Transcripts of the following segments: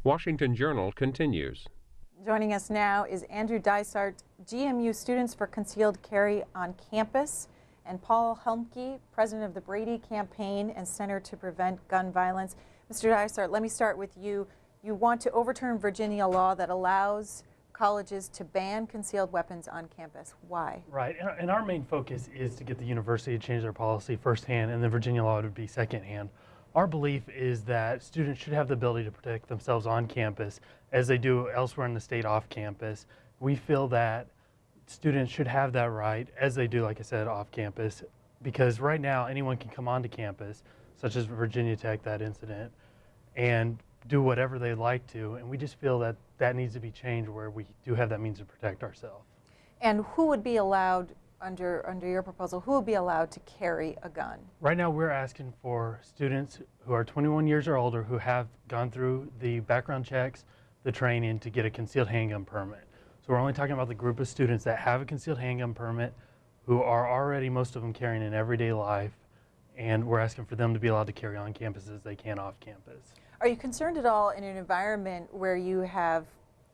Washington Journal continues. Joining us now is Andrew Dysart, GMU Students for Concealed Carry on Campus, and Paul Helmke, President of the Brady Campaign and Center to Prevent Gun Violence. Mr. Dysart, let me start with you. You want to overturn Virginia law that allows colleges to ban concealed weapons on campus. Why? Right, and our main focus is to get the university to change their policy firsthand, and the Virginia law would be secondhand. Our belief is that students should have the ability to protect themselves on campus as they do elsewhere in the state off campus. We feel that students should have that right as they do, like I said, off campus, because right now anyone can come onto campus, such as Virginia Tech, that incident, and do whatever they like to, and we just feel that that needs to be changed where we do have that means to protect ourselves. And who would be allowed, under your proposal, who would be allowed to carry a gun? Right now we're asking for students who are 21 years or older who have gone through the background checks, the training to get a concealed handgun permit. So we're only talking about the group of students that have a concealed handgun permit who are already, most of them, carrying in everyday life, and we're asking for them to be allowed to carry on campus as they can off campus. Are you concerned at all in an environment where you have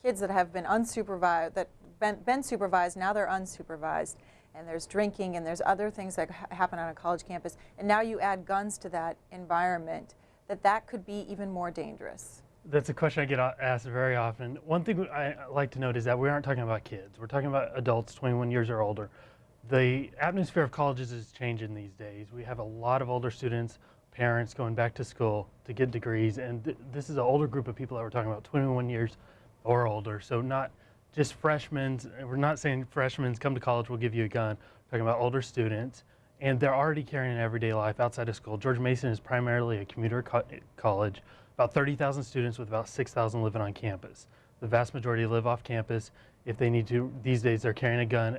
kids that have been unsupervised, been supervised, now they're unsupervised, and there's drinking and there's other things that happen on a college campus, and now you add guns to that environment, that could be even more dangerous? That's a question I get asked very often. One thing I like to note is that we aren't talking about kids. We're talking about adults 21 years or older. The atmosphere of colleges is changing these days. We have a lot of older students, parents going back to school to get degrees, and this is an older group of people that we're talking about, 21 years or older. So not just freshmen. We're not saying freshmen come to college, we'll give you a gun. We're talking about older students, and they're already carrying an everyday life outside of school. George Mason is primarily a commuter college. About 30,000 students with about 6,000 living on campus. The vast majority live off campus. If they need to, these days they're carrying a gun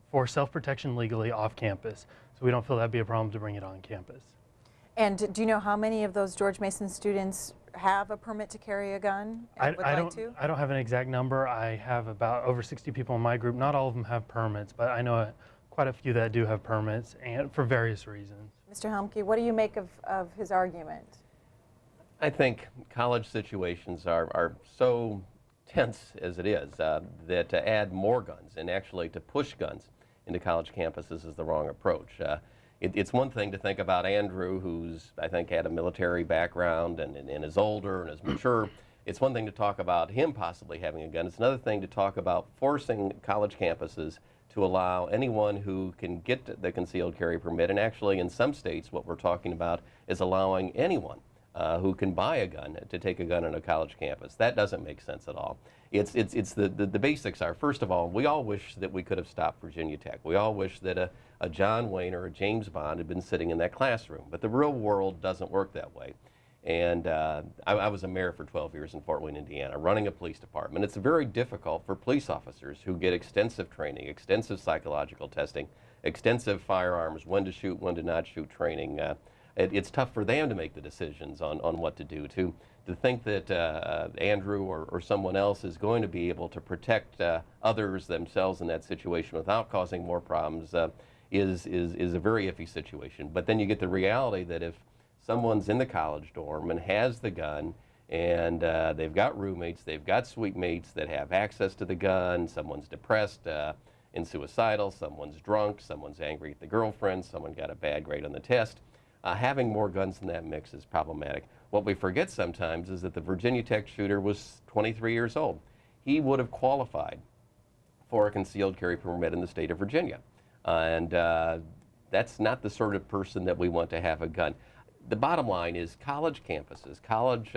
for self-protection legally off campus. So we don't feel that'd be a problem to bring it on campus. And do you know how many of those George Mason students have a permit to carry a gun and would like to? I don't have an exact number. I have about over 60 people in my group. Not all of them have permits, but I know quite a few that do have permits, and for various reasons. Mr. Helmke, what do you make of his argument? I think college situations are so tense as it is that to add more guns and actually to push guns into college campuses is the wrong approach. It's one thing to think about Andrew, who's, I think, had a military background and is older and is mature. It's one thing to talk about him possibly having a gun. It's another thing to talk about forcing college campuses to allow anyone who can get the concealed carry permit. And actually, in some states, what we're talking about is allowing anyone who can buy a gun to take a gun on a college campus. That doesn't make sense at all. The basics are, first of all, we all wish that we could have stopped Virginia Tech. We all wish that a John Wayne or a James Bond had been sitting in that classroom. But the real world doesn't work that way. And I was a mayor for 12 years in Fort Wayne, Indiana, running a police department. It's very difficult for police officers who get extensive training, extensive psychological testing, extensive firearms, when to shoot, when to not shoot training. It's tough for them to make the decisions on what to do. To think that Andrew or someone else is going to be able to protect others themselves in that situation without causing more problems is a very iffy situation. But then you get the reality that if someone's in the college dorm and has the gun and they've got roommates, they've got suite mates that have access to the gun, someone's depressed and suicidal, someone's drunk, someone's angry at the girlfriend, someone got a bad grade on the test, having more guns in that mix is problematic. What we forget sometimes is that the Virginia Tech shooter was 23 years old. He would have qualified for a concealed carry permit in the state of Virginia. And that's not the sort of person that we want to have a gun. The bottom line is college campuses, college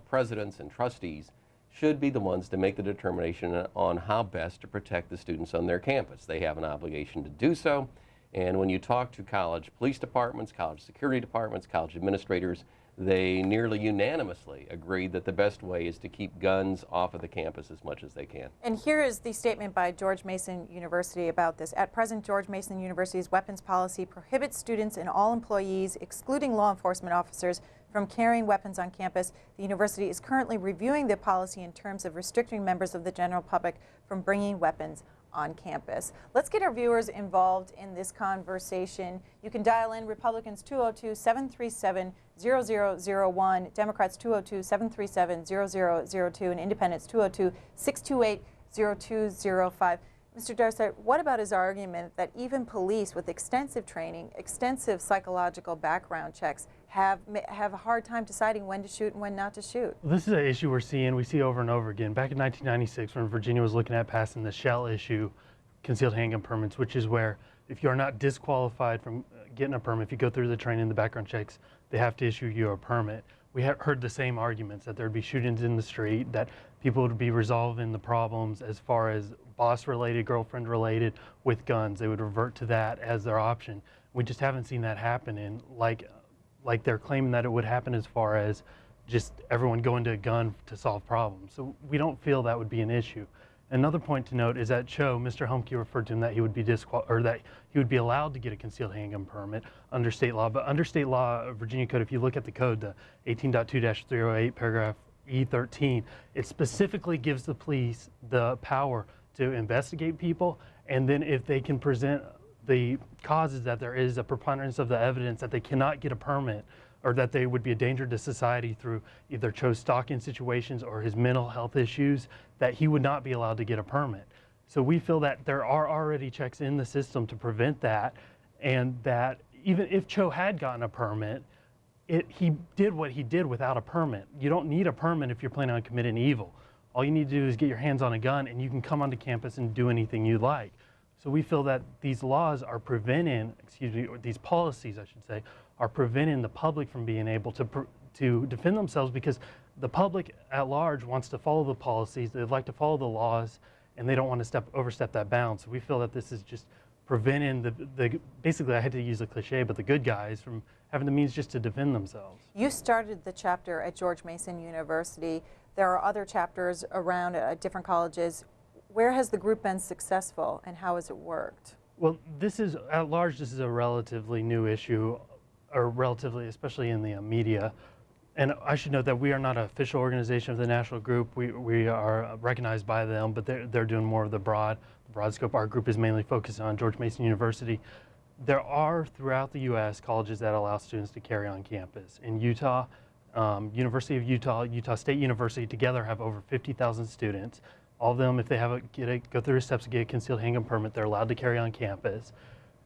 presidents and trustees should be the ones to make the determination on how best to protect the students on their campus. They have an obligation to do so. And when you talk to college police departments, college security departments, college administrators, they nearly unanimously agree that the best way is to keep guns off of the campus as much as they can. And here is the statement by George Mason University about this. At present, George Mason University's weapons policy prohibits students and all employees, excluding law enforcement officers, from carrying weapons on campus. The university is currently reviewing the policy in terms of restricting members of the general public from bringing weapons on campus. Let's get our viewers involved in this conversation. You can dial in Republicans 202-737-0001, Democrats 202-737-0002, and Independents 202-628-0205. Mr. Dysart, what about his argument that even police with extensive training, extensive psychological background checks have a hard time deciding when to shoot and when not to shoot? This is an issue we see over and over again. Back in 1996, when Virginia was looking at passing the shall issue concealed handgun permits, which is where if you are not disqualified from getting a permit, if you go through the training, the background checks, they have to issue you a permit. We heard the same arguments, that there would be shootings in the street, that people would be resolving the problems as far as boss-related, girlfriend-related with guns. They would revert to that as their option. We just haven't seen that happen, and like they're claiming that it would happen as far as just everyone going to a gun to solve problems. So we don't feel that would be an issue. Another point to note is that Cho, Mr. Helmke referred to him that he would be that he would be allowed to get a concealed handgun permit under state law. But under state law, Virginia Code, if you look at the code, the 18.2-308, paragraph E13, it specifically gives the police the power to investigate people, and then if they can present the causes that there is a preponderance of the evidence that they cannot get a permit, or that they would be a danger to society through either Cho's stalking situations or his mental health issues, that he would not be allowed to get a permit. So we feel that there are already checks in the system to prevent that, and that even if Cho had gotten a permit, he did what he did without a permit. You don't need a permit if you're planning on committing evil. All you need to do is get your hands on a gun and you can come onto campus and do anything you like. So we feel that these laws are preventing, or these policies I should say, are preventing the public from being able to defend themselves, because the public at large wants to follow the policies, they'd like to follow the laws, and they don't want to overstep that bound. So we feel that this is just preventing basically, I hate to use a cliche, but the good guys from having the means just to defend themselves. You started the chapter at George Mason University. There are other chapters around at different colleges. Where has the group been successful, and how has it worked? Well, this is, at large, this is a relatively new issue, or relatively, especially in the media. And I should note that we are not an official organization of the national group. We are recognized by them, but they're doing more of the broad scope. Our group is mainly focused on George Mason University. There are, throughout the U.S., colleges that allow students to carry on campus. In Utah, University of Utah, Utah State University together have over 50,000 students. All of them, if they go through the steps to get a concealed handgun permit, they're allowed to carry on campus.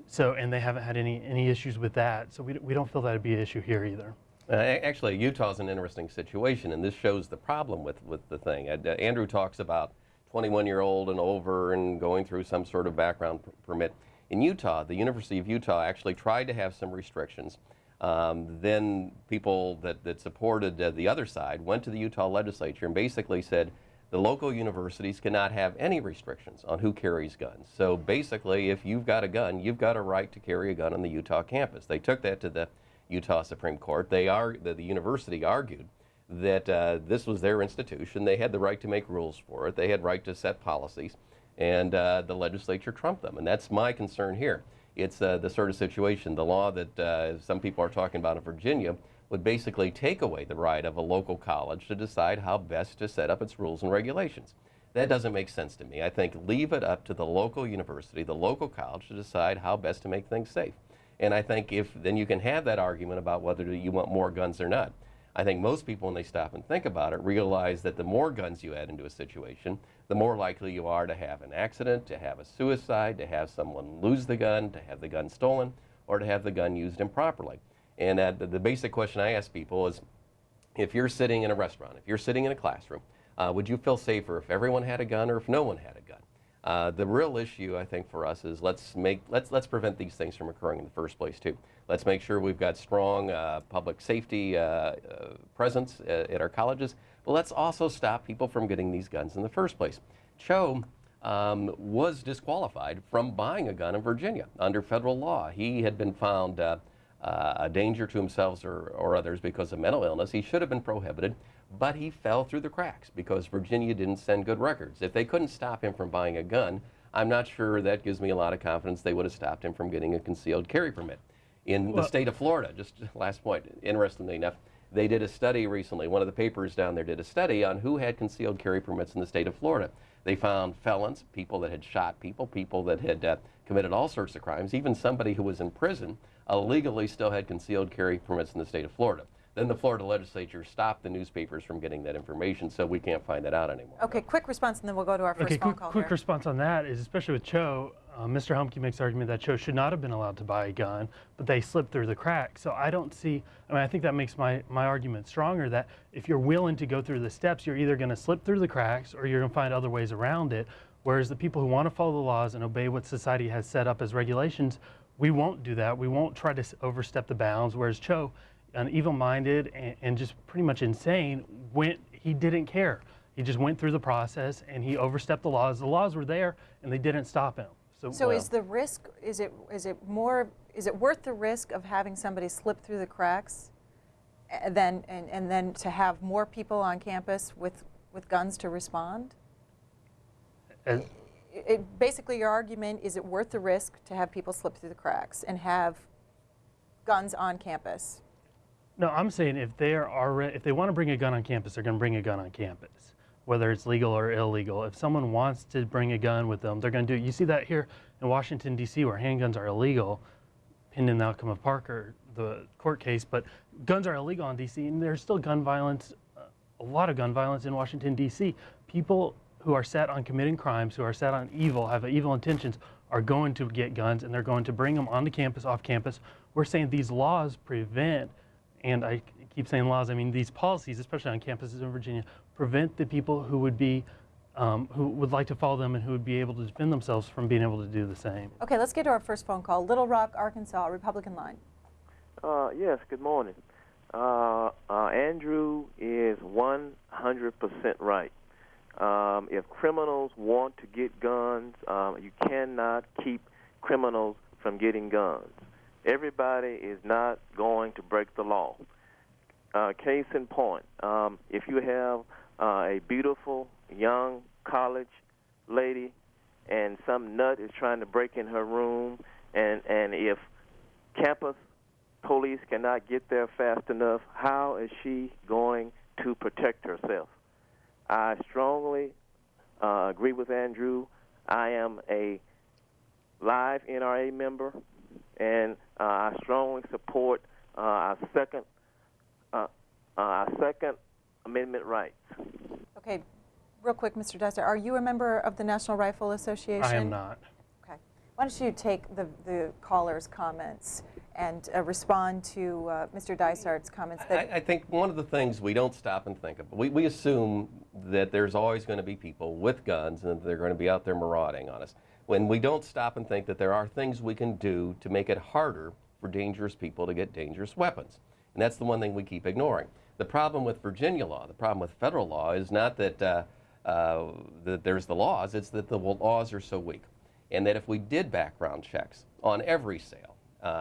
So, and they haven't had any issues with that. So we don't feel that would be an issue here either. Actually, Utah's an interesting situation, and this shows the problem with the thing. Andrew talks about 21-year-old and over and going through some sort of background permit. In Utah, the University of Utah actually tried to have some restrictions. Then people that supported the other side went to the Utah legislature and basically said the local universities cannot have any restrictions on who carries guns. So basically, if you've got a gun, you've got a right to carry a gun on the Utah campus. They took that to the Utah Supreme Court. The university argued that this was their institution. They had the right to make rules for it. They had right to set policies, and the legislature trumped them. And that's my concern here. It's the sort of situation, the law that some people are talking about in Virginia would basically take away the right of a local college to decide how best to set up its rules and regulations. That doesn't make sense to me. I think leave it up to the local university, the local college, to decide how best to make things safe. And I think then you can have that argument about whether you want more guns or not. I think most people, when they stop and think about it, realize that the more guns you add into a situation, the more likely you are to have an accident, to have a suicide, to have someone lose the gun, to have the gun stolen, or to have the gun used improperly. And the basic question I ask people is, if you're sitting in a restaurant, if you're sitting in a classroom, would you feel safer if everyone had a gun or if no one had a gun? The real issue, I think, for us is let's prevent these things from occurring in the first place too. Let's make sure we've got strong public safety presence at our colleges, but let's also stop people from getting these guns in the first place. Cho was disqualified from buying a gun in Virginia under federal law. He had been found a danger to himself or others because of mental illness. He should have been prohibited, but he fell through the cracks because Virginia didn't send good records. If they couldn't stop him from buying a gun, I'm not sure that gives me a lot of confidence they would have stopped him from getting a concealed carry permit. In the state of Florida, just last point, interestingly enough, they did a study recently. One of the papers down there did a study on who had concealed carry permits in the state of Florida. They found felons, people that had shot people, people that had committed all sorts of crimes, even somebody who was in prison illegally still had concealed carry permits in the state of Florida. Then the Florida legislature stopped the newspapers from getting that information, so we can't find that out anymore. Okay, quick response, and then we'll go to our first phone call quick here. response on that is, especially with Cho, Mr. Helmke makes the argument that Cho should not have been allowed to buy a gun, but they slipped through the cracks. So I don't see, I think that makes my argument stronger, that if you're willing to go through the steps, you're either going to slip through the cracks or you're going to find other ways around it. Whereas the people who want to follow the laws and obey what society has set up as regulations, we won't do that. We won't try to overstep the bounds. Whereas Cho, an evil-minded and just pretty much insane, he didn't care. He just went through the process and he overstepped the laws. The laws were there and they didn't stop him. So is the risk, is it worth the risk of having somebody slip through the cracks and then to have more people on campus with guns to respond? Basically your argument, is it worth the risk to have people slip through the cracks and have guns on campus? No, I'm saying if they want to bring a gun on campus, they're going to bring a gun on campus, whether it's legal or illegal. If someone wants to bring a gun with them, they're going to do it. You see that here in Washington, D.C., where handguns are illegal, pending the outcome of Parker, the court case, but guns are illegal in D.C., and there's still gun violence, a lot of gun violence in Washington, D.C. People who are set on committing crimes, who are set on evil, have evil intentions, are going to get guns, and they're going to bring them onto campus, off campus. We're saying these laws prevent, and I keep saying laws, I mean these policies, especially on campuses in Virginia, prevent the people who would be, who would like to follow them and who would be able to defend themselves from being able to do the same. Okay, let's get to our first phone call. Little Rock, Arkansas, Republican line. Yes, good morning. Andrew is 100% right. If criminals want to get guns, you cannot keep criminals from getting guns. Everybody is not going to break the law. Case in point, if you have a beautiful young college lady and some nut is trying to break in her room, and if campus police cannot get there fast enough, how is she going to protect herself? I strongly agree with Andrew. I am a live NRA member, and I strongly support our Second Amendment rights. Okay, real quick, Mr. Dysart, are you a member of the National Rifle Association? I am not. Okay. Why don't you take the caller's comments and respond to Mr. Dysart's comments? I think one of the things we don't stop and think of, we assume that there's always going to be people with guns and that they're going to be out there marauding on us. When we don't stop and think that there are things we can do to make it harder for dangerous people to get dangerous weapons. And that's the one thing we keep ignoring. The problem with Virginia law, the problem with federal law, is not that, that there's the laws, it's that the laws are so weak. And that if we did background checks on every sale,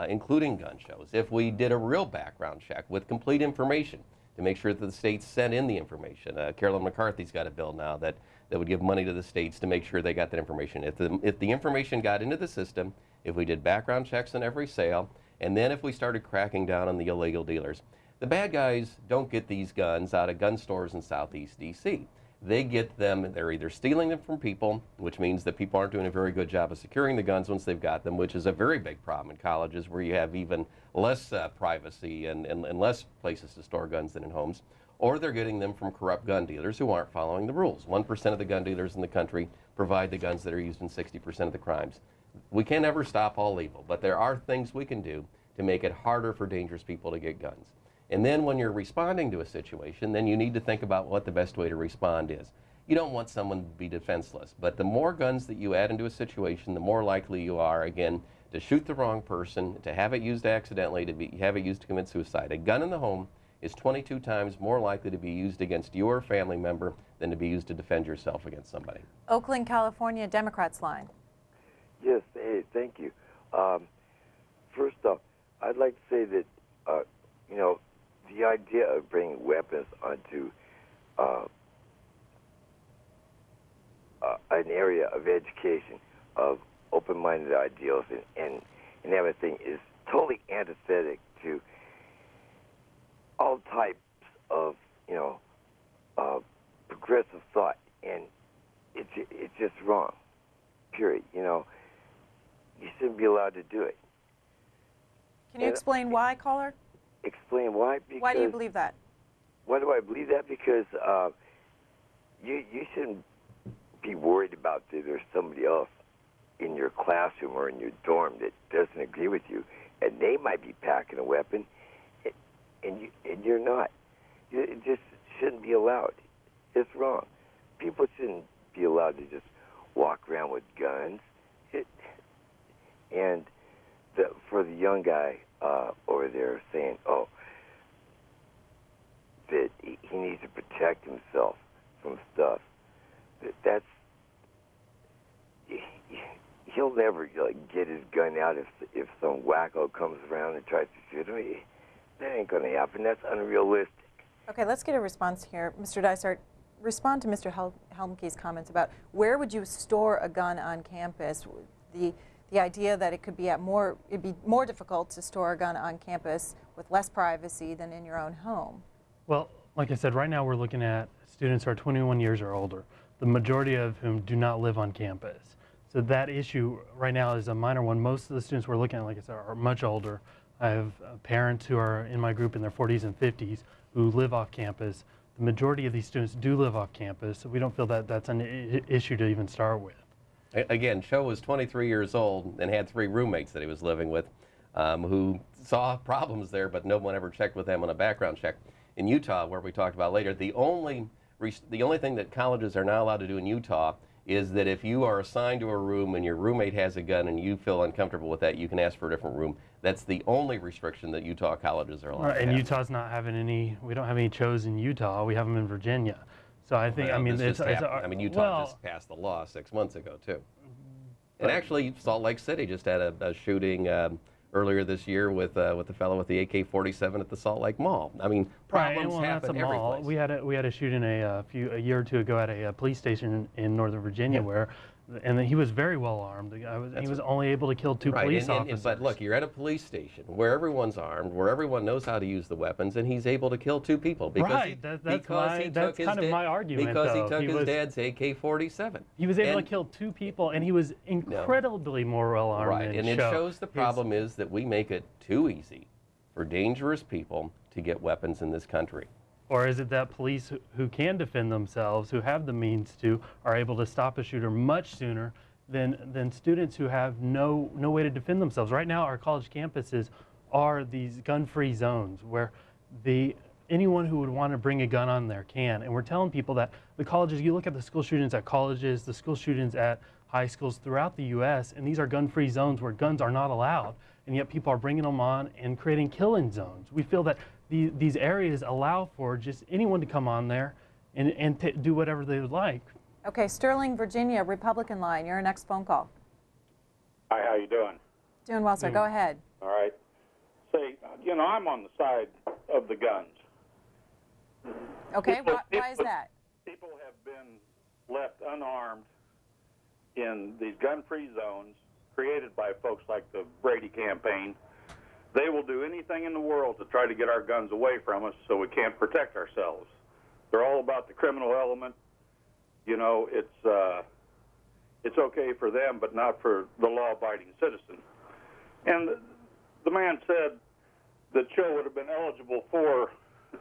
including gun shows, if we did a real background check with complete information to make sure that the states sent in the information. Carolyn McCarthy's got a bill now that would give money to the states to make sure they got that information. If the information got into the system, if we did background checks on every sale, and then if we started cracking down on the illegal dealers. The bad guys don't get these guns out of gun stores in Southeast D.C. They get them, they're either stealing them from people, which means that people aren't doing a very good job of securing the guns once they've got them, which is a very big problem in colleges where you have even less privacy and less places to store guns than in homes. Or they're getting them from corrupt gun dealers who aren't following the rules. 1% of the gun dealers in the country provide the guns that are used in 60% of the crimes. We can't ever stop all evil, but there are things we can do to make it harder for dangerous people to get guns. And then when you're responding to a situation, then you need to think about what the best way to respond is. You don't want someone to be defenseless, but the more guns that you add into a situation, the more likely you are, again, to shoot the wrong person, to have it used accidentally, to have it used to commit suicide. A gun in the home is 22 times more likely to be used against your family member than to be used to defend yourself against somebody. Oakland, California, Democrats line. Yes, hey, thank you. First off, I'd like to say that, you know, the idea of bringing weapons onto an area of education, of open-minded ideals and everything is totally antithetic to all types of, you know, progressive thought. And Can you explain why, caller? Explain why? Because Why do you believe that? why do I believe that? Because you shouldn't be worried about that there's somebody else in your classroom or in your dorm that doesn't agree with you, and they might be packing a weapon, and you're not. It just shouldn't be allowed. It's wrong. People shouldn't be allowed to just walk around with guns. For the young guy over there saying, oh, that he needs to protect himself from stuff, that's he'll never get his gun out if some wacko comes around and tries to shoot him. That ain't going to happen. That's unrealistic. Okay, let's get a response here. Mr. Dysart, respond to Mr. Helmke's comments about where would you store a gun on campus. The idea that it'd be more difficult to store a gun on campus with less privacy than in your own home. Well, like I said, right now we're looking at students who are 21 years or older, the majority of whom do not live on campus. So that issue right now is a minor one. Most of the students we're looking at, like I said, are much older. I have parents who are in my group in their 40s and 50s who live off campus. The majority of these students do live off campus, so we don't feel that that's an issue to even start with. Again, Cho was 23 years old and had 3 roommates that he was living with who saw problems there, but no one ever checked with them on a background check. In Utah, where we talked about later, the only thing that colleges are not allowed to do in Utah is that if you are assigned to a room and your roommate has a gun and you feel uncomfortable with that, you can ask for a different room. That's the only restriction that Utah colleges are allowed to have. And Utah's not having any, we don't have any Chos in Utah, we have them in Virginia. So I think, Utah just passed the law 6 months ago, too. And actually, Salt Lake City just had a shooting earlier this year with the fellow with the AK-47 at the Salt Lake Mall. I mean, problems happen every place. We had a shooting a year or two ago at a police station in Northern Virginia where, and he was very well armed. He was only able to kill 2 police officers. But look, you're at a police station where everyone's armed, where everyone knows how to use the weapons, and he's able to kill 2 people because that's kind of my argument. Because he took his dad's AK-47. He was able to kill 2 people, and he was incredibly more well armed. Right, and it shows the problem is that we make it too easy for dangerous people to get weapons in this country. Or is it that police who can defend themselves, who have the means to, are able to stop a shooter much sooner than students who have no way to defend themselves? Right now, our college campuses are these gun-free zones where anyone who would want to bring a gun on there can. And we're telling people that the colleges, you look at the school shootings at colleges, the school shootings at high schools throughout the U.S., and these are gun-free zones where guns are not allowed, and yet people are bringing them on and creating killing zones. We feel that these areas allow for just anyone to come on there and do whatever they would like. Okay, Sterling, Virginia, Republican line. Your next phone call. Hi, how you doing? Doing well, sir. Go ahead. All right. Say, I'm on the side of the guns. Okay, why is that? People have been left unarmed in these gun-free zones created by folks like the Brady campaign. They will do anything in the world to try to get our guns away from us so we can't protect ourselves. They're all about the criminal element. It's okay for them, but not for the law-abiding citizen. And the man said that Cho would have been eligible for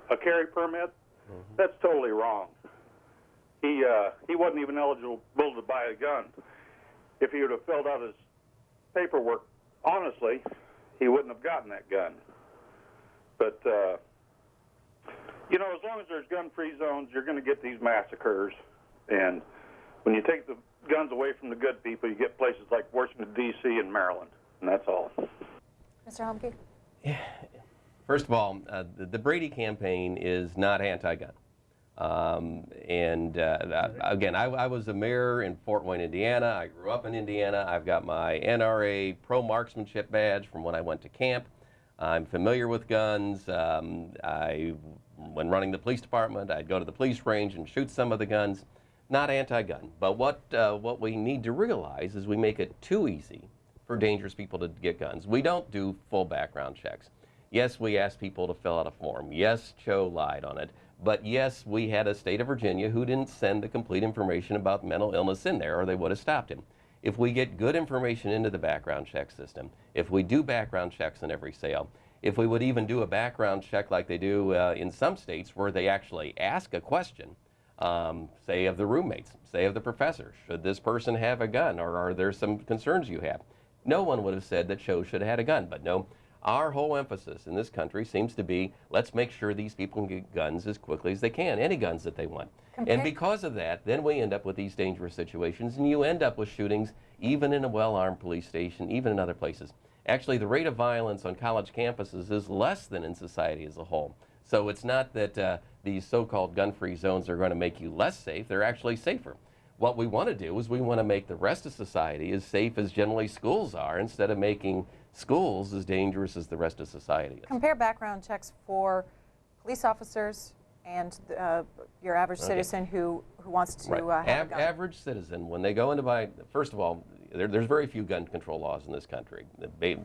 a carry permit. That's totally wrong. He wasn't even eligible to buy a gun. If he would have filled out his paperwork honestly, he wouldn't have gotten that gun. But, as long as there's gun-free zones, you're going to get these massacres. And when you take the guns away from the good people, you get places like Washington, D.C. and Maryland. And that's all. Mr. Helmke? First of all, the Brady campaign is not anti-gun. Again, I was a mayor in Fort Wayne, Indiana. I grew up in Indiana. I've got my NRA pro-marksmanship badge from when I went to camp. I'm familiar with guns. When running the police department, I'd go to the police range and shoot some of the guns. Not anti-gun. But what we need to realize is we make it too easy for dangerous people to get guns. We don't do full background checks. Yes, we ask people to fill out a form. Yes, Cho lied on it. But yes, we had a state of Virginia who didn't send the complete information about mental illness in there, or they would have stopped him. If we get good information into the background check system, if we do background checks on every sale, if we would even do a background check like they do in some states where they actually ask a question, say of the roommates, say of the professor, should this person have a gun, or are there some concerns you have? No one would have said that Cho should have had a gun, but no. Our whole emphasis in this country seems to be, let's make sure these people can get guns as quickly as they can, any guns that they want. And because of that, then we end up with these dangerous situations, and you end up with shootings even in a well-armed police station, even in other places. Actually, the rate of violence on college campuses is less than in society as a whole. So it's not that these so-called gun-free zones are going to make you less safe, they're actually safer. What we want to do is we want to make the rest of society as safe as generally schools are, instead of making schools as dangerous as the rest of society is. Compare background checks for police officers and your average citizen who wants to have a gun. Average citizen, when they go into buy, first of all, there's very few gun control laws in this country.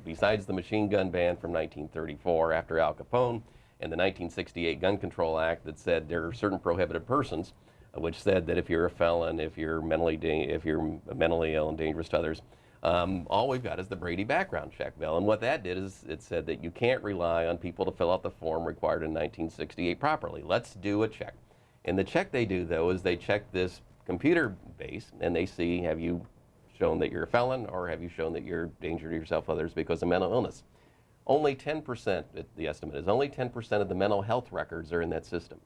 Besides the machine gun ban from 1934 after Al Capone, and the 1968 Gun Control Act that said there are certain prohibited persons, which said that if you're a felon, if you're mentally ill and dangerous to others, all we've got is the Brady background check bill. And what that did is it said that you can't rely on people to fill out the form required in 1968 properly. Let's do a check. And the check they do, though, is they check this computer base, and they see, have you shown that you're a felon, or have you shown that you're a danger to yourself or others because of mental illness? Only 10%, the estimate is, only 10% of the mental health records are in that system.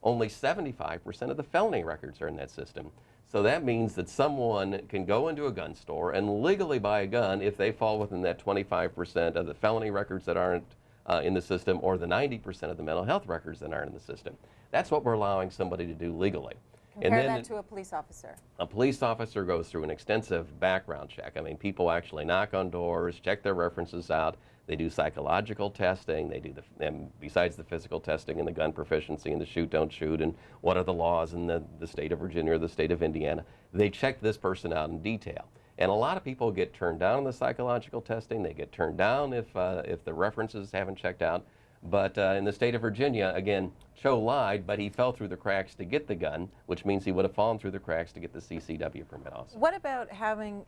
Only 75% of the felony records are in that system. So that means that someone can go into a gun store and legally buy a gun if they fall within that 25% of the felony records that aren't in the system, or the 90% of the mental health records that aren't in the system. That's what we're allowing somebody to do legally. Compare that to a police officer. A police officer goes through an extensive background check. I mean, people actually knock on doors, check their references out. They do psychological testing. They do and besides the physical testing and the gun proficiency and the shoot, don't shoot, and what are the laws in the state of Virginia or the state of Indiana. They check this person out in detail. And a lot of people get turned down on the psychological testing. They get turned down if the references haven't checked out. But in the state of Virginia, again, Cho lied, but he fell through the cracks to get the gun, which means he would have fallen through the cracks to get the CCW permit also. What about having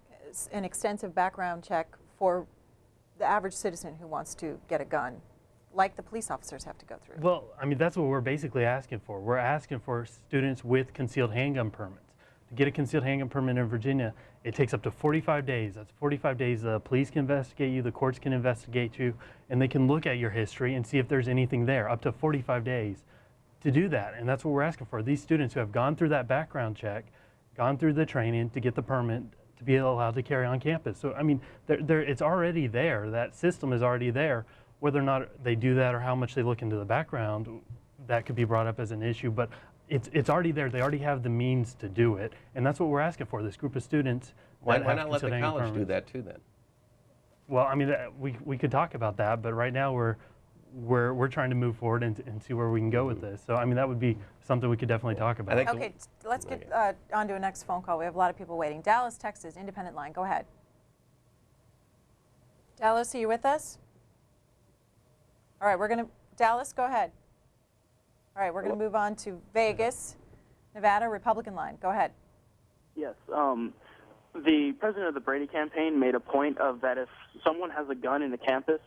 an extensive background check for the average citizen who wants to get a gun, like the police officers have to go through? Well, I mean, that's what we're basically asking for. We're asking for students with concealed handgun permits. To get a concealed handgun permit in Virginia, it takes up to 45 days. That's 45 days the police can investigate you, the courts can investigate you, and they can look at your history and see if there's anything there, up to 45 days to do that. And that's what we're asking for. These students who have gone through that background check, gone through the training to get the permit to be allowed to carry on campus. So, I mean, it's already there. That system is already there. Whether or not they do that or how much they look into the background, that could be brought up as an issue. But it's already there. They already have the means to do it, and that's what we're asking for. This group of students. Why not let the college do that too then? Well, I mean, we could talk about that, but right now we're trying to move forward and see where we can go with this. So, I mean, that would be something we could definitely talk about. Okay, let's get on to a next phone call. We have a lot of people waiting. Dallas, Texas, independent line. Go ahead. Dallas, are you with us? All right, Dallas, go ahead. All right, we're going to move on to Vegas, Nevada, Republican line. Go ahead. Yes. The president of the Brady campaign made a point of that if someone has a gun in the campus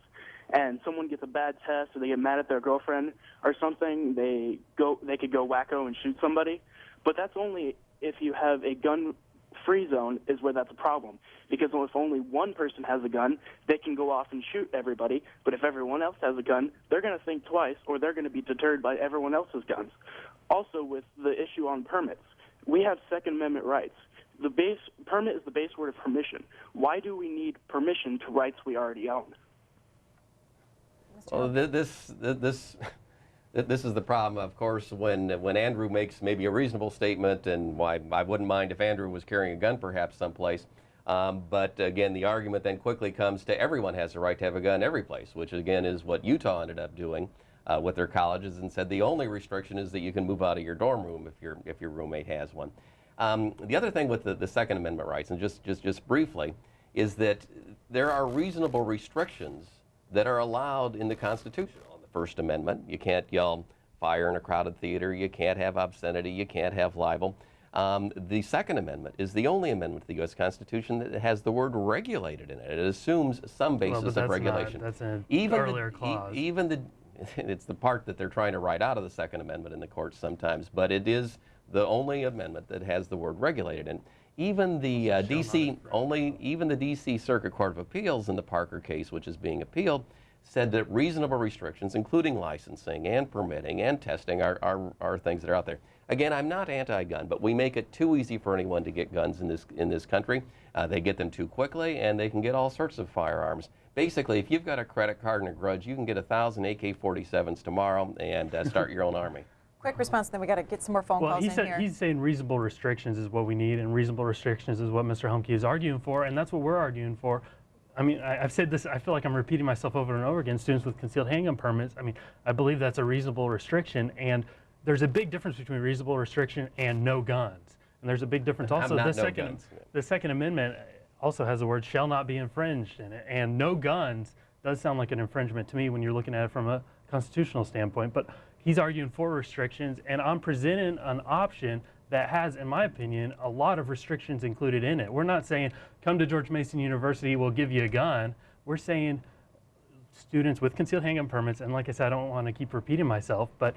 and someone gets a bad test or they get mad at their girlfriend or something, they could go wacko and shoot somebody. But that's only if you have a gun-free zone is where that's a problem. Because if only one person has a gun, they can go off and shoot everybody. But if everyone else has a gun, they're going to think twice, or they're going to be deterred by everyone else's guns. Also, with the issue on permits, we have Second Amendment rights. The permit is the base word of permission. Why do we need permission to rights we already own? Well, this is the problem, of course, when Andrew makes maybe a reasonable statement, and why I wouldn't mind if Andrew was carrying a gun perhaps someplace. But again, the argument then quickly comes to everyone has the right to have a gun every place, which again is what Utah ended up doing with their colleges, and said the only restriction is that you can move out of your dorm room if your roommate has one. The other thing with the Second Amendment rights, and just briefly, is that there are reasonable restrictions that are allowed in the Constitution. On the First Amendment, you can't yell fire in a crowded theater, you can't have obscenity, you can't have libel. The Second Amendment is the only amendment to the U.S. Constitution that has the word regulated in it. It assumes some basis of regulation. That's an Even earlier clause. Even the, it's the part that they're trying to write out of the Second Amendment in the courts sometimes, but it is the only amendment that has the word regulated in. Even the even the D.C. Circuit Court of Appeals in the Parker case, which is being appealed, said that reasonable restrictions, including licensing and permitting and testing, are things that are out there. Again, I'm not anti-gun, but we make it too easy for anyone to get guns in this country. They get them too quickly, and they can get all sorts of firearms. Basically, if you've got a credit card and a grudge, you can get 1,000 AK-47s tomorrow and start your own army. Quick response, then we got to get some more phone calls in here. He's saying reasonable restrictions is what we need, and reasonable restrictions is what Mr. Helmke is arguing for, and that's what we're arguing for. I mean, I've said this, I feel like I'm repeating myself over and over again. Students with concealed handgun permits, I mean, I believe that's a reasonable restriction, and there's a big difference between reasonable restriction and no guns. And there's a big difference also. The Second Amendment also has the word shall not be infringed in it, and no guns does sound like an infringement to me when you're looking at it from a constitutional standpoint. But he's arguing for restrictions, and I'm presenting an option that has, in my opinion, a lot of restrictions included in it. We're not saying, come to George Mason University, we'll give you a gun. We're saying students with concealed handgun permits, and like I said, I don't want to keep repeating myself, but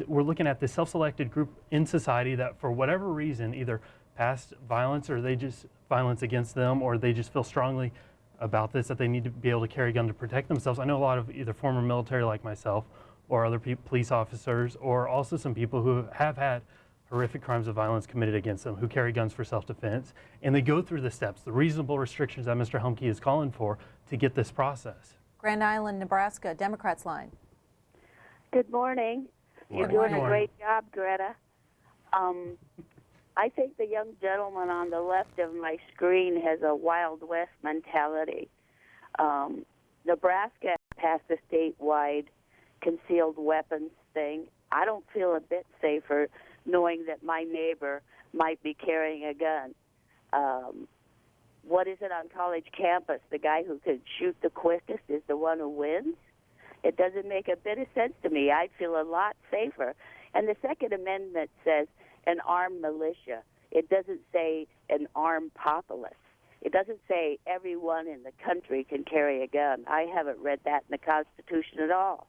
we're looking at this self-selected group in society that for whatever reason either passed violence or they just violence against them, or they just feel strongly about this, that they need to be able to carry a gun to protect themselves. I know a lot of either former military like myself or other police officers, or also some people who have had horrific crimes of violence committed against them, who carry guns for self-defense, and they go through the steps, the reasonable restrictions that Mr. Helmke is calling for to get this process. Grand Island, Nebraska, Democrats line. Good morning. You're doing a great job, Greta. I think the young gentleman on the left of my screen has a Wild West mentality. Nebraska passed a statewide concealed weapons thing. I don't feel a bit safer knowing that my neighbor might be carrying a gun. What is it on college campus? The guy who can shoot the quickest is the one who wins? It doesn't make a bit of sense to me. I'd feel a lot safer. And the Second Amendment says an armed militia. It doesn't say an armed populace. It doesn't say everyone in the country can carry a gun. I haven't read that in the Constitution at all.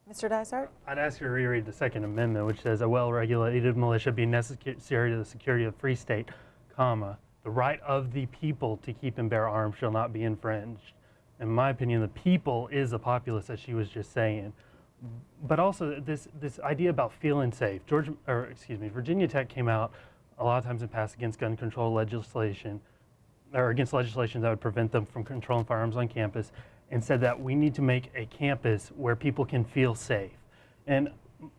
Mr. Dysart? I'd ask you to reread the Second Amendment, which says a well-regulated militia be necessary to the security of the free state, comma, the right of the people to keep and bear arms shall not be infringed. In my opinion, the people is the populace, as she was just saying. But also this idea about feeling safe. Virginia Tech came out a lot of times in the past against gun control legislation, or against legislation that would prevent them from controlling firearms on campus, and said that we need to make a campus where people can feel safe. And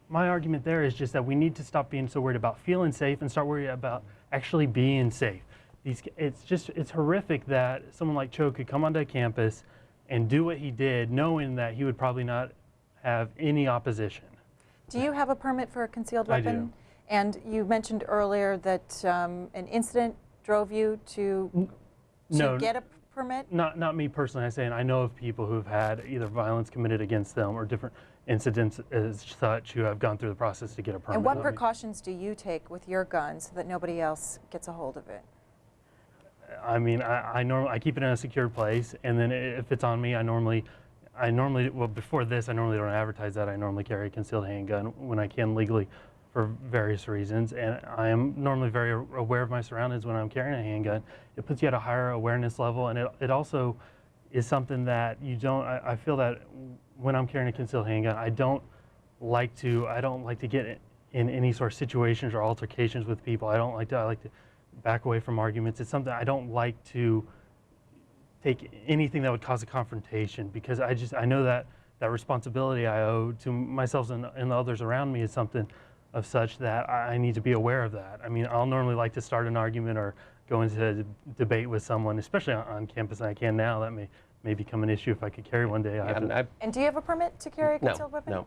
my argument there is just that we need to stop being so worried about feeling safe and start worrying about actually being safe. It's horrific that someone like Cho could come onto campus and do what he did, knowing that he would probably not have any opposition. Do you have a permit for a concealed weapon? I do. And you mentioned earlier that an incident drove you to get a permit? Not me personally. I'm saying I know of people who've had either violence committed against them or different incidents as such who have gone through the process to get a permit. And what precautions do you take with your gun so that nobody else gets a hold of it? I mean, I keep it in a secure place, and then if it's on me, I normally, well, before this, I normally don't advertise that. I normally carry a concealed handgun when I can legally for various reasons, and I am normally very aware of my surroundings when I'm carrying a handgun. It puts you at a higher awareness level, and it also is something that you don't, I feel that when I'm carrying a concealed handgun, I don't like to get in any sort of situations or altercations with people. I like to back away from arguments. It's something I don't like to take anything that would cause a confrontation, because I know that responsibility I owe to myself and the others around me is something of such that I need to be aware of that. I mean, I'll normally like to start an argument or go into a debate with someone, especially on campus, and I can now. That may become an issue if I could carry one day. And do you have a permit to carry a concealed weapon? No.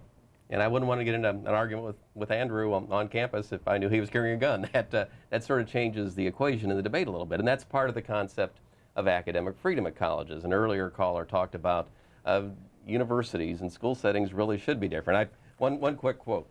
And I wouldn't want to get into an argument with Andrew on campus if I knew he was carrying a gun. That sort of changes the equation in the debate a little bit. And that's part of the concept of academic freedom at colleges. An earlier caller talked about universities and school settings really should be different. One quick quote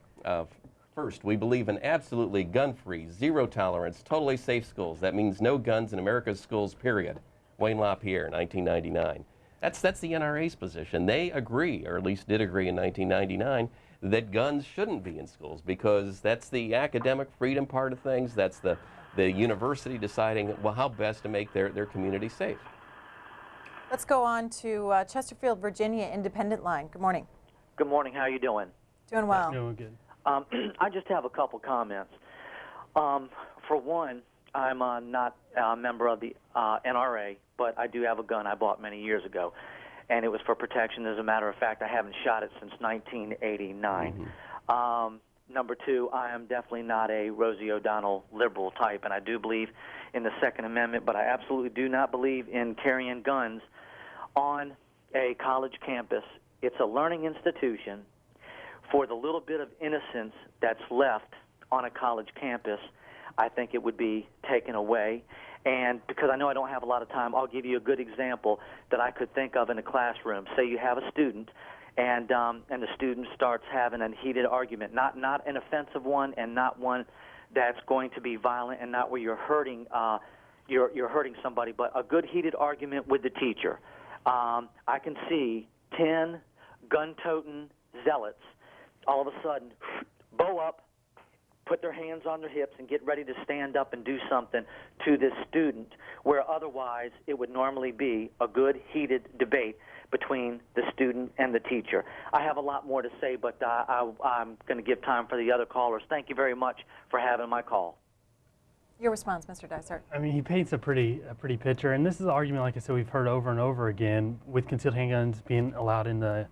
First, we believe in absolutely gun-free, zero tolerance, totally safe schools. That means no guns in America's schools, period. Wayne LaPierre, 1999. That's the NRA's position. They agree, or at least did agree in 1999, that guns shouldn't be in schools because that's the academic freedom part of things. That's the university deciding, well, how best to make their community safe. Let's go on to Chesterfield, Virginia, Independent Line. Good morning. Good morning. How are you doing? Doing well. Doing good. I just have a couple comments. For one, I'm not a member of the NRA, but I do have a gun I bought many years ago, and it was for protection. As a matter of fact, I haven't shot it since 1989. Number two, I am definitely not a Rosie O'Donnell liberal type, and I do believe in the Second Amendment, but I absolutely do not believe in carrying guns on a college campus. It's a learning institution. For the little bit of innocence that's left on a college campus, I think it would be taken away. And because I know I don't have a lot of time, I'll give you a good example that I could think of in a classroom. Say you have a student, and the student starts having a heated argument, not an offensive one, and not one that's going to be violent, and not where you're hurting you're hurting somebody, but a good heated argument with the teacher. I can see 10 gun-toting zealots all of a sudden bow up, put their hands on their hips, and get ready to stand up and do something to this student, where otherwise it would normally be a good heated debate between the student and the teacher. I have a lot more to say, but I'm going to give time for the other callers. Thank you very much for having my call. Your response, Mr. Dysart. I mean, he paints a pretty picture, and this is an argument, like I said, we've heard over and over again with concealed handguns being allowed in the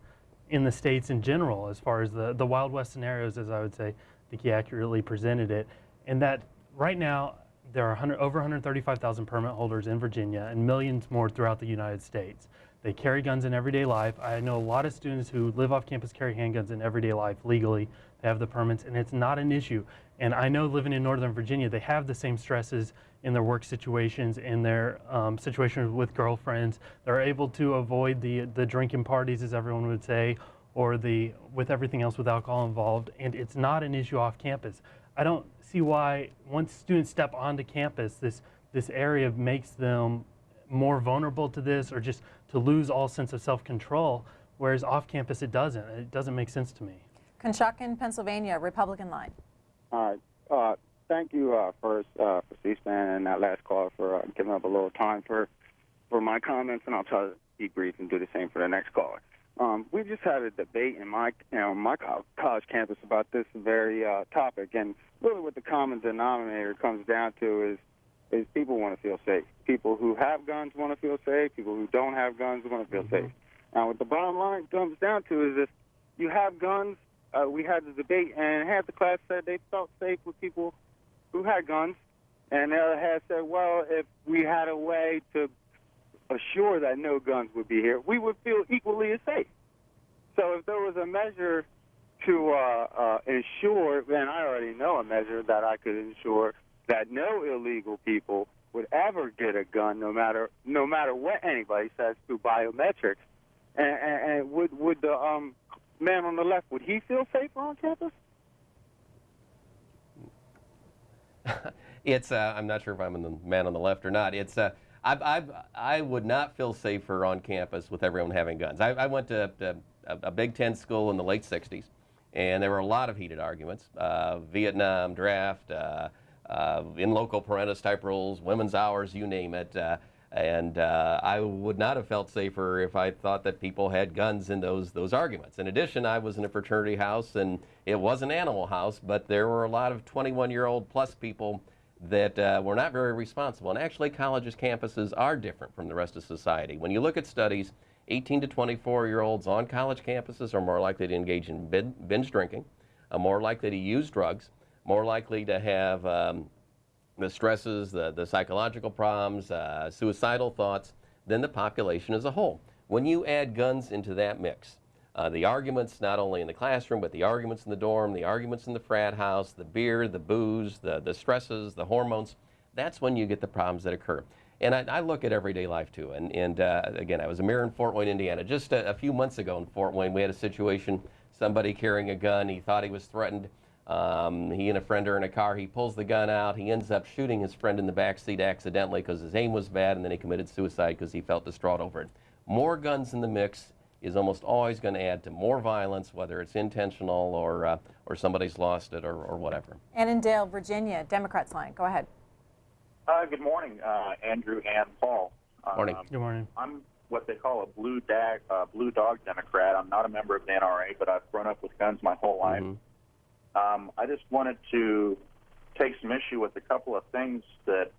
states in general, as far as the Wild West scenarios, as I would say. I think he accurately presented it, and that right now there are over 135,000 permit holders in Virginia and millions more throughout the United States. They carry guns in everyday life. I know a lot of students who live off campus carry handguns in everyday life legally. They have the permits, and it's not an issue. And I know living in Northern Virginia, they have the same stresses in their work situations, in their situations with girlfriends. They're able to avoid the drinking parties, as everyone would say, or with everything else with alcohol involved, and it's not an issue off campus. I don't see why once students step onto campus, this area makes them more vulnerable to this, or just to lose all sense of self-control, whereas off campus it doesn't. It doesn't make sense to me. Conshohocken, Pennsylvania, Republican Line. All right. Thank you first for C-SPAN and that last call for giving up a little time for my comments, and I'll try to be brief and do the same for the next caller. We just had a debate in my college campus about this very topic, and really what the common denominator comes down to is people want to feel safe. People who have guns want to feel safe. People who don't have guns want to feel safe. Now, what the bottom line comes down to is if you have guns, we had the debate, and half the class said they felt safe with people who had guns, and the other half said, well, if we had a way to assure that no guns would be here, we would feel equally as safe. So if there was a measure to ensure, and I already know a measure that I could ensure that no illegal people would ever get a gun, no matter what anybody says through biometrics, and would the man on the left, would he feel safer on campus? It's I'm not sure if I'm the man on the left or not. It's I would not feel safer on campus with everyone having guns. I went to a Big Ten school in the late 60s, and there were a lot of heated arguments. Vietnam, draft, in local parentis type rules, women's hours, you name it. And I would not have felt safer if I thought that people had guns in those arguments. In addition, I was in a fraternity house, and it was an animal house, but there were a lot of 21-year-old plus people that were not very responsible. And actually, colleges' campuses are different from the rest of society. When you look at studies, 18 to 24-year-olds on college campuses are more likely to engage in binge drinking, more likely to use drugs, more likely to have the stresses, the psychological problems, suicidal thoughts, than the population as a whole. When you add guns into that mix, the arguments not only in the classroom, but the arguments in the dorm, the arguments in the frat house, the beer, the booze, the stresses, the hormones, that's when you get the problems that occur. And I look at everyday life too. And again, I was a mayor in Fort Wayne, Indiana. Just a few months ago in Fort Wayne, we had a situation, somebody carrying a gun, he thought he was threatened. He and a friend are in a car. He pulls the gun out. He ends up shooting his friend in the back seat accidentally because his aim was bad, and then he committed suicide because he felt distraught over it. More guns in the mix is almost always going to add to more violence, whether it's intentional or somebody's lost it or whatever. Annandale, Virginia, Democrats line. Go ahead. Good morning, Andrew and Paul. Morning. Good morning. I'm what they call a blue dog Democrat. I'm not a member of the NRA, but I've grown up with guns my whole life. Mm-hmm. I just wanted to take some issue with a couple of things that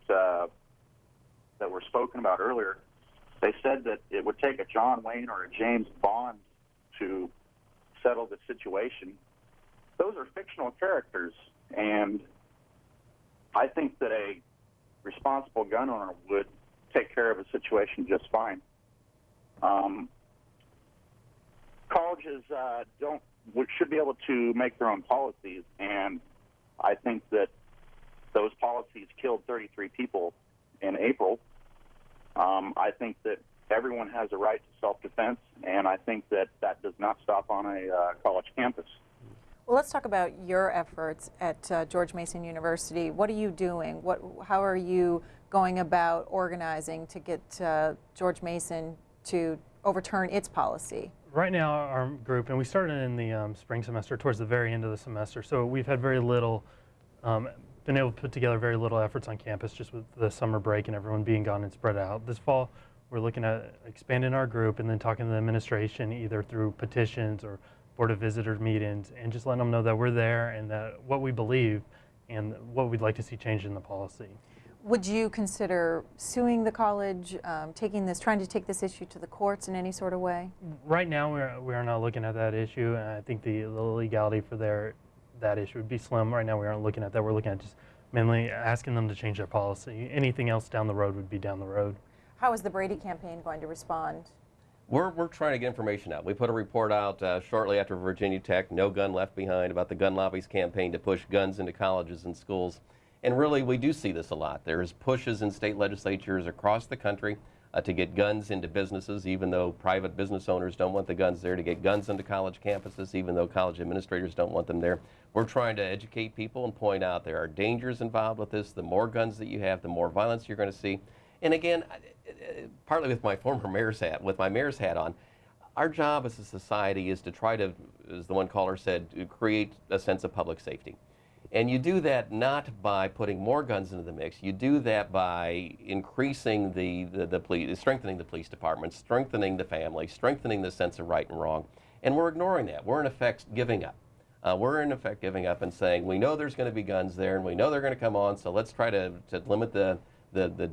were spoken about earlier. They said that it would take a John Wayne or a James Bond to settle the situation. Those are fictional characters, and I think that a responsible gun owner would take care of a situation just fine. Colleges should be able to make their own policies, and I think that those policies killed 33 people in April. I think that everyone has a right to self-defense, and I think that that does not stop on a college campus. Well, let's talk about your efforts at George Mason University. What are you doing? How are you going about organizing to get George Mason to overturn its policy? Right now, our group, and we started in the spring semester towards the very end of the semester, so we've had very little, been able to put together very little efforts on campus just with the summer break and everyone being gone and spread out. This fall, we're looking at expanding our group and then talking to the administration either through petitions or Board of Visitors meetings and just letting them know that we're there and that what we believe and what we'd like to see changed in the policy. Would you consider suing the college, trying to take this issue to the courts in any sort of way? Right now, we are not looking at that issue, and I think the legality for that issue would be slim. Right now, we aren't looking at that. We're looking at just mainly asking them to change their policy. Anything else down the road would be down the road. How is the Brady campaign going to respond? We're trying to get information out. We put a report out shortly after Virginia Tech, No Gun Left Behind, about the gun lobby's campaign to push guns into colleges and schools. And really, we do see this a lot. There's pushes in state legislatures across the country to get guns into businesses, even though private business owners don't want the guns there, to get guns into college campuses, even though college administrators don't want them there. We're trying to educate people and point out there are dangers involved with this. The more guns that you have, the more violence you're going to see. And again, partly with my former mayor's hat, with my mayor's hat on, our job as a society is to try to, as the one caller said, to create a sense of public safety. And you do that not by putting more guns into the mix. You do that by increasing the police, strengthening the police department, strengthening the family, strengthening the sense of right and wrong. And we're ignoring that. We're in effect giving up. We're in effect giving up and saying, we know there's going to be guns there and we know they're going to come on, so let's try to limit the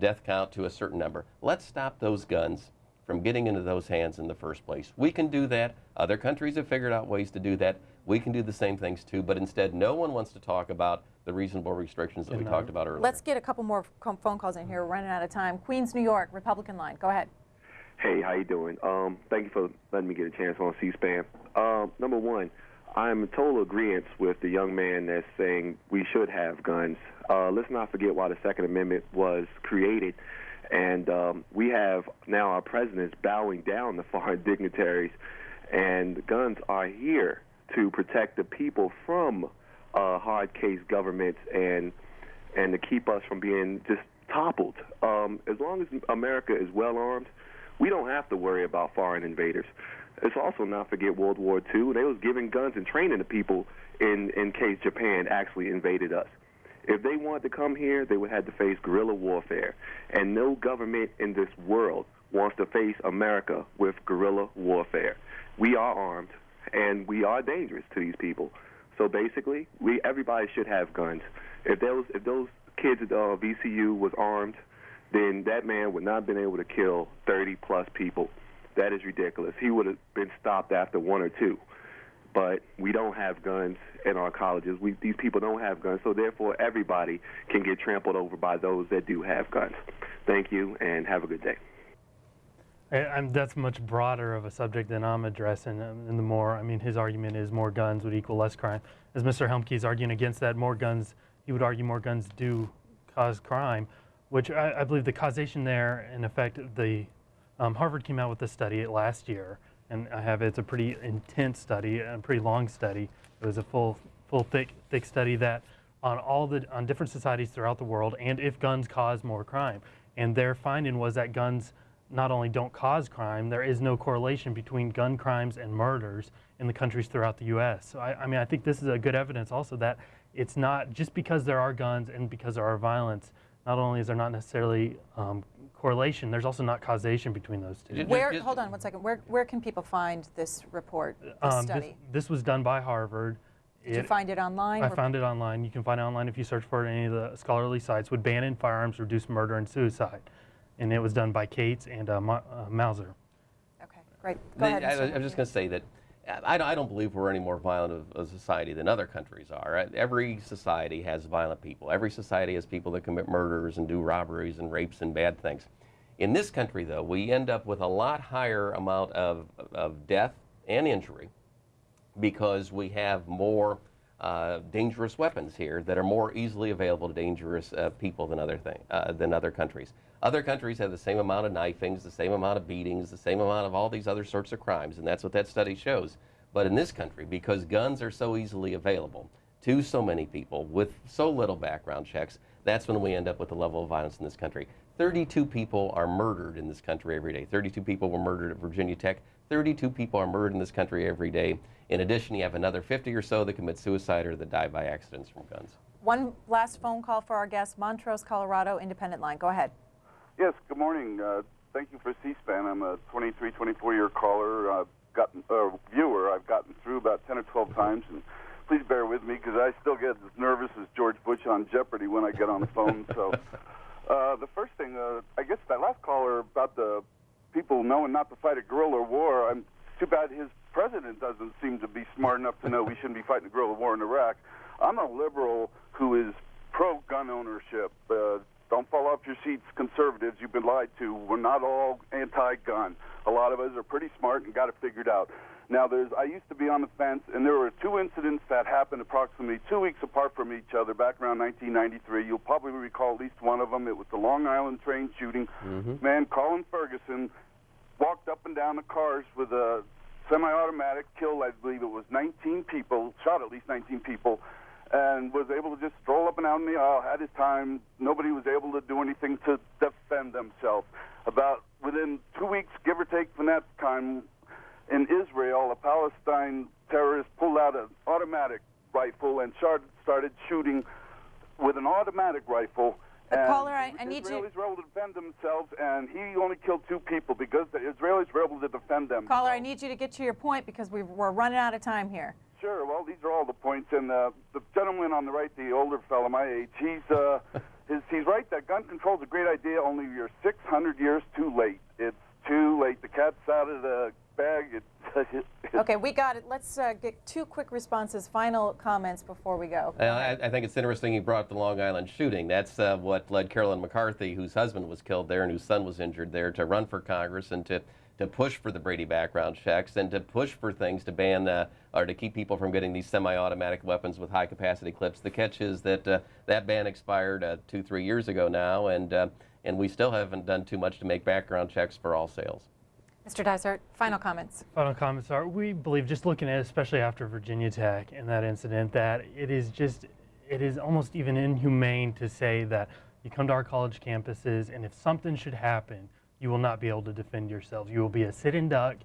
death count to a certain number. Let's stop those guns from getting into those hands in the first place. We can do that. Other countries have figured out ways to do that. We can do the same things too, but instead no one wants to talk about the reasonable restrictions that we talked about earlier. Let's get a couple more phone calls in here. We're running out of time. Queens, New York, Republican line. Go ahead. Hey, how you doing? Thank you for letting me get a chance on C-SPAN. Number one, I'm in total agreement with the young man that's saying we should have guns. Let's not forget why the Second Amendment was created. And we have now our presidents bowing down to foreign dignitaries, and the guns are here to protect the people from hard case governments and to keep us from being just toppled. As long as America is well armed, we don't have to worry about foreign invaders. Let's also not forget World War II. They was giving guns and training the people in case Japan actually invaded us. If they wanted to come here, they would have to face guerrilla warfare. And no government in this world wants to face America with guerrilla warfare. We are armed, and we are dangerous to these people. So basically, everybody should have guns. If those kids at VCU was armed, then that man would not have been able to kill 30-plus people. That is ridiculous. He would have been stopped after one or two. But we don't have guns in our colleges. These people don't have guns, so therefore everybody can get trampled over by those that do have guns. Thank you, and have a good day. That's much broader of a subject than I'm addressing. And the more, I mean, his argument is more guns would equal less crime. As Mr. Helmke is arguing against that, more guns, he would argue more guns do cause crime, which I believe the causation there, in effect, Harvard came out with a study last year, and it's a pretty intense study, a pretty long study. It was a full full, thick study that on different societies throughout the world, and if guns cause more crime. And their finding was that guns not only don't cause crime, there is no correlation between gun crimes and murders in the countries throughout the U.S. So I mean, I think this is a good evidence also that it's not just because there are guns and because there are violence, not only is there not necessarily correlation, there's also not causation between those two. Hold on one second. Where can people find this report, this study? This was done by Harvard. Did you find it online? I found it online. You can find it online if you search for it at any of the scholarly sites. Would ban in firearms, reduce murder and suicide. And it was done by Cates and Mauser. Okay, great. Go ahead. I was just going to say that I don't believe we're any more violent of a society than other countries are. Every society has violent people. Every society has people that commit murders and do robberies and rapes and bad things. In this country, though, we end up with a lot higher amount of death and injury because we have more dangerous weapons here that are more easily available to dangerous people than other countries. Other countries have the same amount of knifings, the same amount of beatings, the same amount of all these other sorts of crimes, and that's what that study shows. But in this country, because guns are so easily available to so many people with so little background checks, that's when we end up with the level of violence in this country. 32 people are murdered in this country every day. 32 people were murdered at Virginia Tech. 32 people are murdered in this country every day. In addition, you have another 50 or so that commit suicide or that die by accidents from guns. One last phone call for our guest, Montrose, Colorado, Independent Line. Go ahead. Yes, good morning. Thank you for C-SPAN. I'm a 23, 24-year caller, viewer. I've gotten through about 10 or 12 times, and please bear with me because I still get as nervous as George Bush on Jeopardy when I get on the phone. So the first thing, I guess that last caller about the people knowing not to fight a guerrilla war, it's too bad his president doesn't seem to be smart enough to know we shouldn't be fighting a guerrilla war in Iraq. I'm a liberal who is pro-gun ownership. Don't fall off your seats, conservatives. You've been lied to. We're not all anti-gun. A lot of us are pretty smart and got it figured out. Now, I used to be on the fence, and there were two incidents that happened approximately 2 weeks apart from each other back around 1993. You'll probably recall at least one of them. It was the Long Island train shooting. Man, Colin Ferguson walked up and down the cars with a semi-automatic, killed, I believe it was 19 people, shot at least 19 people, and was able to just stroll up and down the aisle, had his time. Nobody was able to do anything to defend themselves. About within 2 weeks, give or take from that time, in Israel, a Palestine terrorist pulled out an automatic rifle and started shooting with an automatic rifle. And caller, I need you. Israelis were able to defend themselves, and he only killed 2 people because the Israelis were able to defend them. Caller, I need you to get to your point because we're running out of time here. Sure. Well, these are all the points. And the gentleman on the right, the older fellow my age, he's right that gun control is a great idea, only you're 600 years too late. It's too late. The cat's out of the bag. Okay, we got it. Let's get 2 quick responses, final comments before we go. I think it's interesting you brought up the Long Island shooting. That's what led Carolyn McCarthy, whose husband was killed there and whose son was injured there, to run for Congress and to push for the Brady background checks and to push for things to ban or to keep people from getting these semi-automatic weapons with high-capacity clips. The catch is that that ban expired 2-3 years ago now, and we still haven't done too much to make background checks for all sales. Mr. Dysart, final comments. Final comments are, we believe, just looking at it, especially after Virginia Tech and that incident, that it is almost even inhumane to say that you come to our college campuses and if something should happen, you will not be able to defend yourselves. You will be a sit-in duck,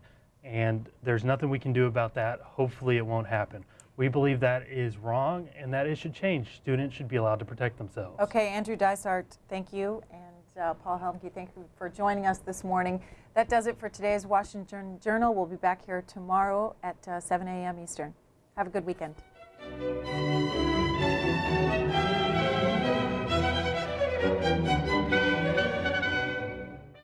and there's nothing we can do about that. Hopefully it won't happen. We believe that is wrong and that it should change. Students should be allowed to protect themselves. Okay, Andrew Dysart, thank you. And Paul Helmke, thank you for joining us this morning. That does it for today's Washington Journal. We'll be back here tomorrow at 7 a.m. Eastern. Have a good weekend.